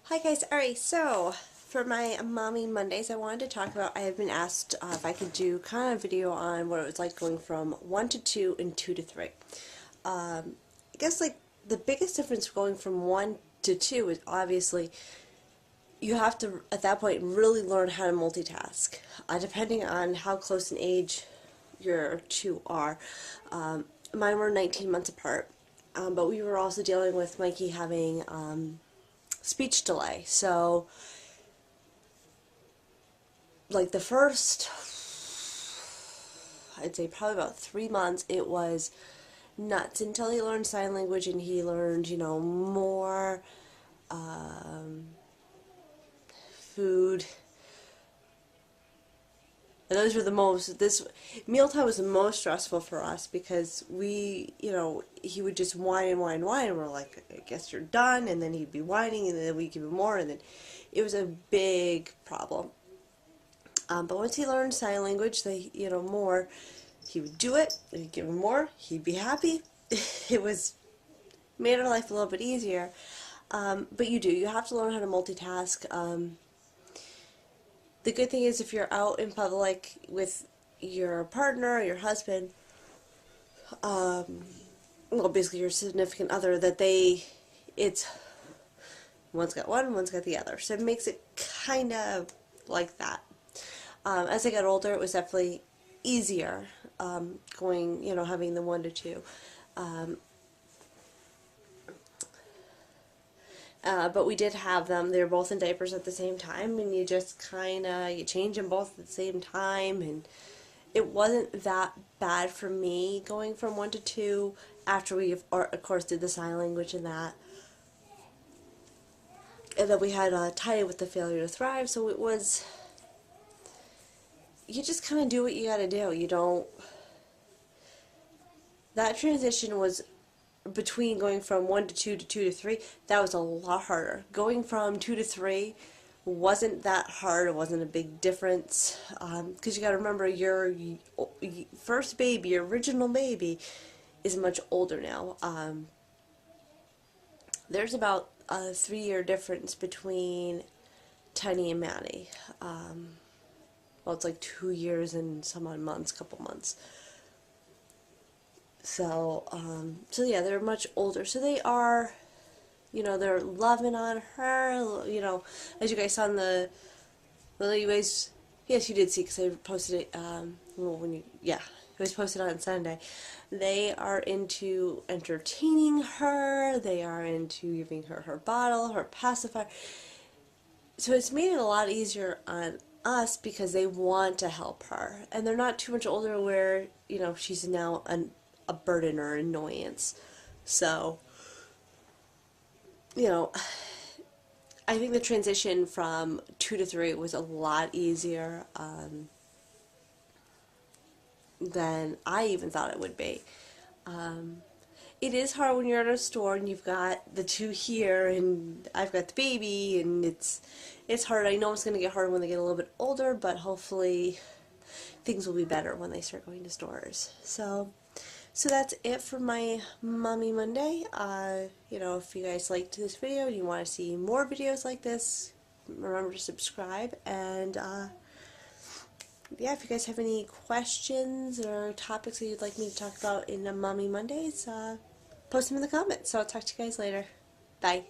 Hi guys, alright, so for my Mommy Mondays I wanted to talk about, I have been asked if I could do kind of a video on what it was like going from 1 to 2 and 2 to 3. I guess like the biggest difference going from 1 to 2 is obviously you have to at that point really learn how to multitask, depending on how close in age your two are. Mine were 19 months apart, but we were also dealing with Mikey having speech delay. So, like the first, I'd say probably about 3 months, it was nuts until he learned sign language and he learned, more food. And those were this mealtime was the most stressful for us because he would just whine and whine and whine, and we're like, I guess you're done, and then he'd be whining, and then we'd give him more, and then it was a big problem. But once he learned sign language, more, he would do it, and he'd give him more, he'd be happy. It made our life a little bit easier. But you have to learn how to multitask. The good thing is if you're out in public with your partner or your husband, well, basically your significant other, it's one's got one, one's got the other. So it makes it kind of like that. As I got older, it was definitely easier having the 1 to 2. But we did have them. They were both in diapers at the same time, and you just you change them both at the same time, and it wasn't that bad for me going from 1 to 2 after we, of course, did the sign language and that. And then we had tied with the failure to thrive, so you just kind of do what you gotta do. That transition was between going from 1 to 2 to 2 to 3, that was a lot harder. Going from 2 to 3 wasn't that hard. It wasn't a big difference, because you got to remember your first baby, your original baby, is much older now. There's about a 3-year difference between Tiny and Maddy. Well, it's like 2 years and some odd months, couple months. So yeah, they're much older. So they are, they're loving on her, as you guys saw in yes, you did see, because I posted it, it was posted on Sunday. They are into entertaining her, they are into giving her her bottle, her pacifier. So it's made it a lot easier on us because they want to help her. And they're not too much older where, she's now a burden or annoyance. So, I think the transition from 2 to 3 was a lot easier than I even thought it would be. It is hard when you're at a store and you've got the two here and I've got the baby, and it's hard. I know it's going to get harder when they get a little bit older, but hopefully things will be better when they start going to stores. So that's it for my Mommy Monday. If you guys liked this video and you want to see more videos like this, remember to subscribe. And if you guys have any questions or topics that you'd like me to talk about in Mommy Mondays, post them in the comments. So I'll talk to you guys later. Bye.